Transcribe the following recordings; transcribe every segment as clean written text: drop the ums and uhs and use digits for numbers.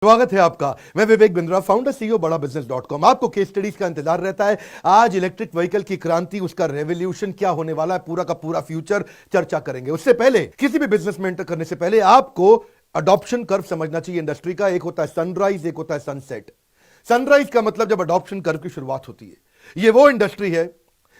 स्वागत है आपका। मैं विवेक बिंद्रा, फाउंडर सीईओ बड़ा बिजनेस.com। आपको केस स्टडीज का इंतजार रहता है। आज इलेक्ट्रिक व्हीकल की क्रांति, उसका रेवोल्यूशन क्या होने वाला है, पूरा का पूरा फ्यूचर चर्चा करेंगे। उससे पहले किसी भी बिजनेस में एंटर करने से पहले आपको अडॉप्शन कर्व समझना चाहिए इंडस्ट्री का। एक होता है सनराइज, एक होता है सनसेट। सनराइज का मतलब जब अडॉप्शन कर्व की शुरुआत होती है। ये वो इंडस्ट्री है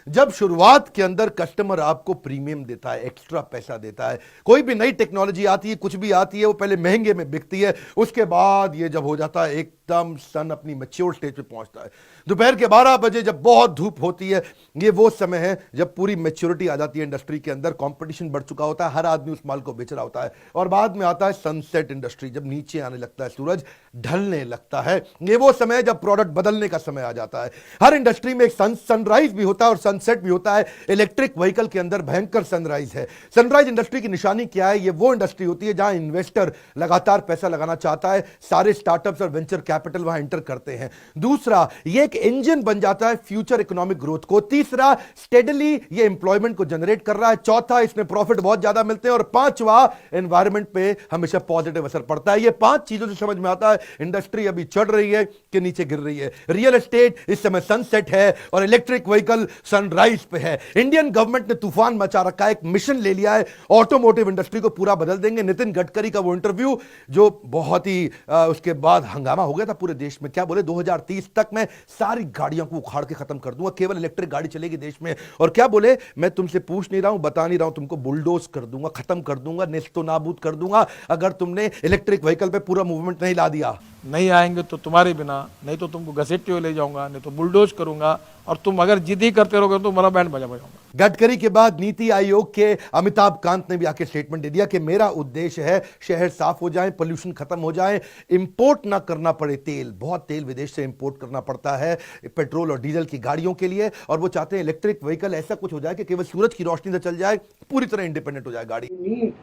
जब शुरुआत के अंदर कस्टमर आपको प्रीमियम देता है, एक्स्ट्रा पैसा देता है। कोई भी नई टेक्नोलॉजी आती है, कुछ भी आती है, वो पहले महंगे में बिकती है। उसके बाद ये जब हो जाता है एकदम सन अपनी मैच्योर स्टेज पे पहुंचता है। दोपहर के 12 बजे जब बहुत धूप होती है, ये वो समय है जब पूरी मैच्योरिटी आ जाती है इंडस्ट्री के अंदर। कंपटीशन बढ़ चुका होता है, हर आदमी उस माल को बेच रहा होता है। और बाद में आता है सनसेट इंडस्ट्री, जब नीचे आने लगता है सूरज, ढलने लगता है। ये वो समय है जब प्रोडक्ट बदलने का समय आ जाता है। हर इंडस्ट्री में एक सनराइज भी होता है और सनसेट भी होता है। इलेक्ट्रिक व्हीकल के अंदर भयंकर सनराइज है। सनराइज इंडस्ट्री की निशानी क्या है? ये वो इंडस्ट्री होती है जहां इन्वेस्टर लगातार पैसा लगाना चाहता है, सारे स्टार्टअप्स और वेंचर कैपिटल वहां एंटर करते हैं। दूसरा, ये एक इंजन बन जाता है फ्यूचर इकोनॉमिक ग्रोथ को। तीसरा, स्टेडली ये एम्प्लॉयमेंट को जनरेट कर रहा है। चौथा, इसमें प्रॉफिट बहुत ज्यादा मिलते हैं। और पांचवा, एनवायरमेंट पे हमेशा पॉजिटिव असर पड़ता है। ये 5 चीजों से समझ में आता है इंडस्ट्री अभी चढ़ रही है कि नीचे गिर रही है। रियल एस्टेट इस समय सनसेट है और इलेक्ट्रिक व्हीकल सनराइज पे है। इंडियन गवर्नमेंट ने तूफान मचा रखा है, एक मिशन ले लिया है, ऑटोमोटिव इंडस्ट्री को पूरा बदल देंगे। नितिन गडकरी का वो इंटरव्यू जो बहुत ही उसके बाद हंगामा हो गया था पूरे देश में। क्या बोले, 2030 तक मैं सारी गाड़ियों को उखाड़ के खत्म कर दूंगा, केवल इलेक्ट्रिक गाड़ी चलेगी देश में। और क्या बोले, मैं तुमसे पूछ नहीं रहा हूं, बता नहीं रहा हूं, तुमको बुलडोज कर दूंगा, खत्म कर दूंगा, नेस्तो नाबूद कर दूंगा अगर तुमने इलेक्ट्रिक व्हीकल पे पूरा मूवमेंट नहीं ला दिया। नहीं आएंगे तो तुम्हारे बिना, नहीं तो तुमको घसीटते हुए ले जाऊंगा, नहीं तो बुलडोज करूंगा, और तुम अगर जिद ही करते रहोगे तो मेरा बैंड बजाऊंगा। गडकरी के बाद नीति आयोग के अमिताभ कांत ने भी आके स्टेटमेंट दे दिया कि मेरा उद्देश्य है शहर साफ हो जाए, पोल्यूशन खत्म हो जाए, इंपोर्ट ना करना पड़े तेल। बहुत तेल विदेश से इंपोर्ट करना पड़ता है पेट्रोल और डीजल की गाड़ियों के लिए, और वो चाहते हैं इलेक्ट्रिक व्हीकल ऐसा कुछ हो जाए कि केवल सूरज की रोशनी से चल जाए, पूरी तरह इंडिपेंडेंट हो जाए गाड़ी।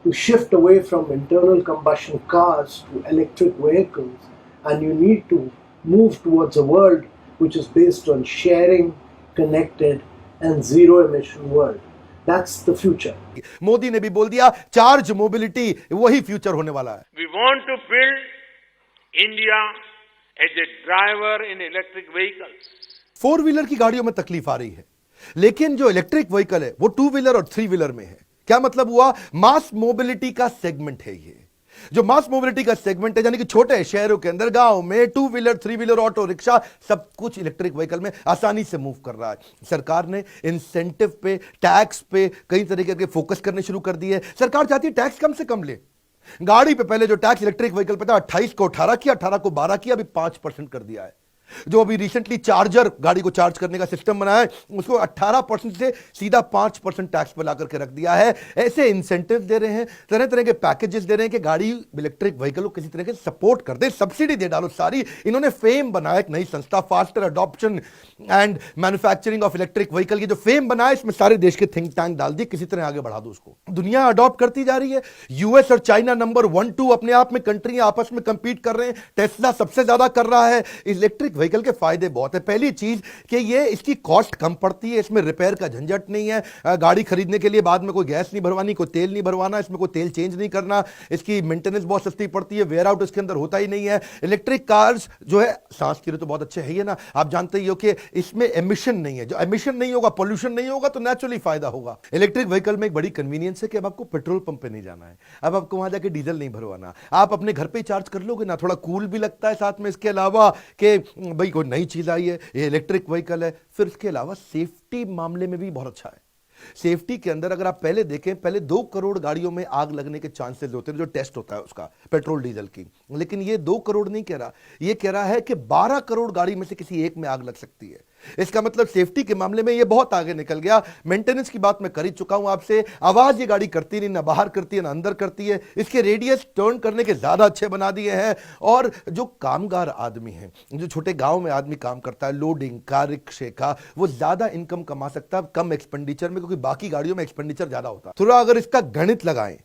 To shift away from internal combustion cars to electric vehicles, and you need to move towards a world which is based on sharing, connected and zero emission world. That's the future. Modi ने भी बोल दिया charge mobility वही future होने वाला है। We want to build India as a driver in electric vehicles. 4 wheeler की गाड़ियों में तकलीफ आ रही है, लेकिन जो इलेक्ट्रिक व्हीकल है वो 2 व्हीलर और 3 व्हीलर में है। क्या मतलब हुआ? मास मोबिलिटी का सेगमेंट है ये। जो मास मोबिलिटी का सेगमेंट है, यानी कि छोटे शहरों के अंदर, गांव में 2 व्हीलर, 3 व्हीलर, ऑटो रिक्शा, सब कुछ इलेक्ट्रिक व्हीकल में आसानी से मूव कर रहा है। सरकार ने इंसेंटिव पे, टैक्स पे कई तरीके के फोकस करने शुरू कर दिए। सरकार चाहती है टैक्स कम से कम ले। गाड़ी पे पहले जो टैक्स इलेक्ट्रिक व्हीकल पे था 28 को 18 किया, 18 को 12 किया, अभी 5% कर दिया है। जो अभी रिसेंटली चार्जर, गाड़ी को चार्ज करने का सिस्टम बनाया है, उसको 18% से सीधा 5% टैक्स पर ला करके रख दिया है। ऐसे इंसेंटिव दे रहे हैं, तरह तरह के पैकेजेस दे रहे हैं कि गाड़ी इलेक्ट्रिक व्हीकल को किसी तरह के सपोर्ट कर दे, सब्सिडी दे डालो सारी। इन्होंने फेम बनाया एक नई संस्था, faster adoption and manufacturing of electric vehicle. की जो फेम बनाया, इसमें सारे देश के थिंक टैंक डाल दिए, किसी तरह आगे बढ़ा दो उसको। दुनिया अडॉप्ट करती जा रही है। यूएस और चाइना नंबर 1, 2 अपने आप में कंट्री आपस में कंपीट कर रहे हैं। टेस्ला सबसे ज्यादा कर रहा है। इलेक्ट्रिक व्हीकल के फायदे बहुत है। पहली चीज कि ये इसकी कॉस्ट कम पड़ती है, इसमें रिपेयर का झंझट नहीं है। गाड़ी खरीदने के लिए बाद में कोई गैस नहीं भरवानी, कोई तेल नहीं भरवाना, इसमें कोई तेल चेंज नहीं करना। इसकी मेंटेनेंस बहुत सस्ती पड़ती है, वेयर आउट इसके अंदर होता ही नहीं है। इलेक्ट्रिक कार्स जो है सांस के लिए तो बहुत अच्छे है ही ना। आप जानते ही हो कि इसमें एमिशन नहीं है। जो एमिशन नहीं होगा, पोल्यूशन नहीं होगा, तो नेचुरली फायदा होगा। इलेक्ट्रिक व्हीकल में एक बड़ी कन्वीनियंस है कि अब आपको पेट्रोल पंप पे नहीं जाना है, अब आपको वहां जाके डीजल नहीं भरवाना, आप अपने घर पे चार्ज कर लोगे ना। थोड़ा कूल भी लगता है साथ में। इसके अलावा कि भाई कोई नई चीज आई है, ये इलेक्ट्रिक व्हीकल है। फिर इसके अलावा सेफ्टी मामले में भी बहुत अच्छा है। सेफ्टी के अंदर अगर आप पहले देखें, पहले 2 करोड़ गाड़ियों में आग लगने के चांसेस होते हैं जो टेस्ट होता है उसका, पेट्रोल डीजल की। लेकिन ये 2 करोड़ नहीं कह रहा, ये कह रहा है कि 12 करोड़ गाड़ी में से किसी एक में आग लग सकती है। इसका मतलब सेफ्टी के मामले में ये बहुत आगे निकल गया। मेंटेनेंस की बात मैं कर ही चुका हूं आपसे। आवाज ये गाड़ी करती नहीं, ना बाहर करती है ना अंदर करती है। इसके रेडियस टर्न करने के ज्यादा अच्छे बना दिए हैं। और जो कामगार आदमी हैं, जो छोटे गांव में आदमी काम करता है, लोडिंग का, रिक्शे का, वो ज्यादा इनकम कमा सकता है कम एक्सपेंडिचर में, क्योंकि बाकी गाड़ियों में एक्सपेंडिचर ज्यादा होता है। थोड़ा अगर इसका गणित लगाएं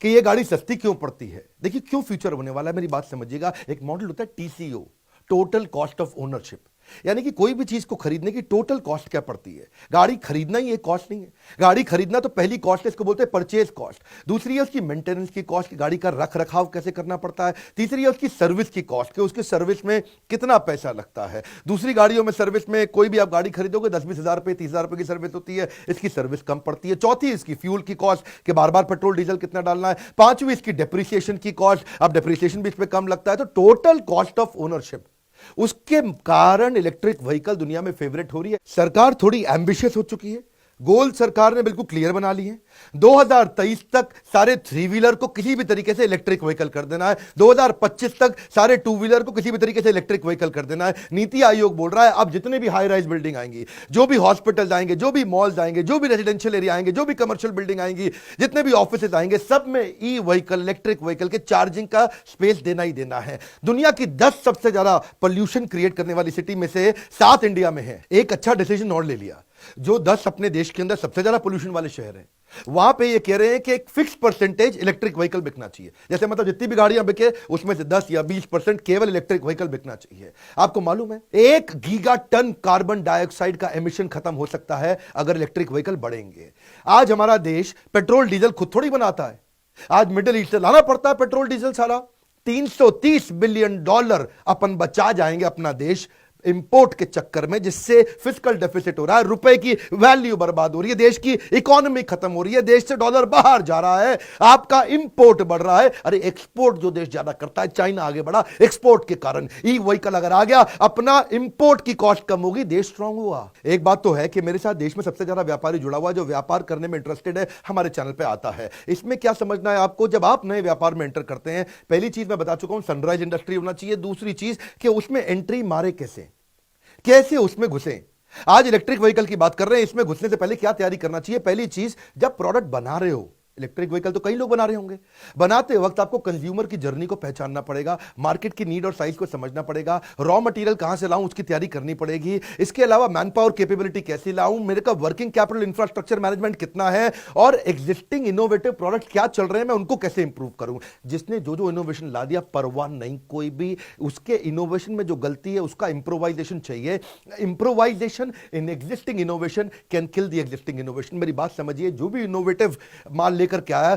कि ये गाड़ी सस्ती क्यों पड़ती है, देखिए क्यों फ्यूचर होने वाला है, मेरी बात समझिएगा। एक मॉडल होता है TCO, total cost of ownership. यानी कि कोई भी चीज को खरीदने की टोटल कॉस्ट क्या पड़ती है। गाड़ी खरीदना ही एक कॉस्ट नहीं है। गाड़ी खरीदना तो पहली कॉस्ट है, इसको बोलते हैं परचेज कॉस्ट। दूसरी है उसकी मेंटेनेंस की कॉस्ट, गाड़ी का रख रखाव कैसे करना पड़ता है। तीसरी है उसकी सर्विस की कॉस्ट, कि उसके सर्विस में कितना पैसा लगता है। दूसरी गाड़ियों में सर्विस में कोई भी आप गाड़ी खरीदोगे 10-20 हज़ार रुपये 30 हज़ार रुपये की सर्विस होती है, इसकी सर्विस कम पड़ती है। चौथी इसकी फ्यूल की कॉस्ट, कि बार बार पेट्रोल डीजल कितना डालना है। पांचवी इसकी डेप्रिसिएशन की कॉस्ट, अब डेप्रिसिएशन भी इस पर कम लगता है। तो टोटल कॉस्ट ऑफ ओनरशिप, उसके कारण इलेक्ट्रिक व्हीकल दुनिया में फेवरेट हो रही है। सरकार थोड़ी एम्बिशियस हो चुकी है, गोल सरकार ने बिल्कुल क्लियर बना लिए हैं। 2023 तक सारे 3 व्हीलर को किसी भी तरीके से इलेक्ट्रिक व्हीकल कर देना है। 2025 तक सारे 2 व्हीलर को किसी भी तरीके से इलेक्ट्रिक व्हीकल कर देना है। नीति आयोग बोल रहा है अब जितने भी हाई राइज बिल्डिंग आएंगी, जो भी हॉस्पिटल आएंगे, जो भी मॉल्स आएंगे, जो भी रेजिडेंशियल एरिया आएंगे, जो भी कमर्शियल बिल्डिंग आएंगी, जितने भी ऑफिस आएंगे, सब में ई व्हीकल, इलेक्ट्रिक व्हीकल के चार्जिंग का स्पेस देना ही देना है। दुनिया की 10 सबसे ज्यादा पोल्यूशन क्रिएट करने वाली सिटी में से 7 इंडिया में है। एक अच्छा डिसीजन और ले लिया, जो 10 अपने देश के अंदर सबसे ज्यादा पोल्यूशन वाले शहर हैं, वहां पे ये कह रहे हैं कि एक फिक्स परसेंटेज इलेक्ट्रिक व्हीकल बिकना चाहिए। जैसे मतलब जितनी भी गाड़ियां बिके उसमें से 10 या 20% केवल इलेक्ट्रिक व्हीकल बिकना चाहिए। आपको मालूम है 1 गीगा टन कार्बन डाइऑक्साइड का एमिशन खत्म हो सकता है अगर इलेक्ट्रिक व्हीकल बढ़ेंगे। आज हमारा देश पेट्रोल डीजल खुद थोड़ी बनाता है, आज मिडिल ईस्ट से लाना पड़ता है पेट्रोल डीजल। सारा $330 बिलियन अपन बचा जाएंगे अपना देश इंपोर्ट के चक्कर में, जिससे फिस्कल डेफिसिट हो रहा है, रुपए की वैल्यू बर्बाद हो रही है, देश की इकोनॉमी खत्म हो रही है, देश से डॉलर बाहर जा रहा है, आपका इंपोर्ट बढ़ रहा है। अरे एक्सपोर्ट जो देश ज्यादा करता है, चाइना आगे बढ़ा एक्सपोर्ट के कारण। ई व्हीकल अगर आ गया, अपना इंपोर्ट की कॉस्ट कम होगी, देश स्ट्रांग हुआ। एक बात तो है कि मेरे साथ देश में सबसे ज्यादा व्यापारी जुड़ा हुआ है, जो व्यापार करने में इंटरेस्टेड है, हमारे चैनल पे आता है। इसमें क्या समझना है आपको, जब आप नए व्यापार में एंटर करते हैं, पहली चीज मैं बता चुका हूं, सनराइज इंडस्ट्री होना चाहिए। दूसरी चीज कि उसमें एंट्री मारे कैसे उसमें घुसे। आज इलेक्ट्रिक व्हीकल की बात कर रहे हैं, इसमें घुसने से पहले क्या तैयारी करना चाहिए। पहली चीज, जब प्रोडक्ट बना रहे हो, इलेक्ट्रिक व्हीकल तो कई लोग बना रहे होंगे, बनाते वक्त आपको कंज्यूमर की जर्नी को पहचानना पड़ेगा, मार्केट की नीड और साइज को समझना पड़ेगा, रॉ मटेरियल कहां से लाऊं उसकी तैयारी करनी पड़ेगी। इसके अलावा मैन पावर कैपेबिलिटी कैसे लाऊं, मेरे का वर्किंग कैपिटल इंफ्रास्ट्रक्चर मैनेजमेंट कितना है, और एग्जिस्टिंग इनोवेटिव प्रोडक्ट क्या चल रहे हैं, मैं उनको कैसे इंप्रूव करूं। जिसने जो इनोवेशन ला दिया, परवाह नहीं कोई भी, उसके इनोवेशन में जो गलती है उसका इंप्रोवाइजेशन चाहिए। Improvisation in existing innovation can kill the existing innovation. मेरी बात समझिए, जो भी इनोवेटिव माल लेकर के आया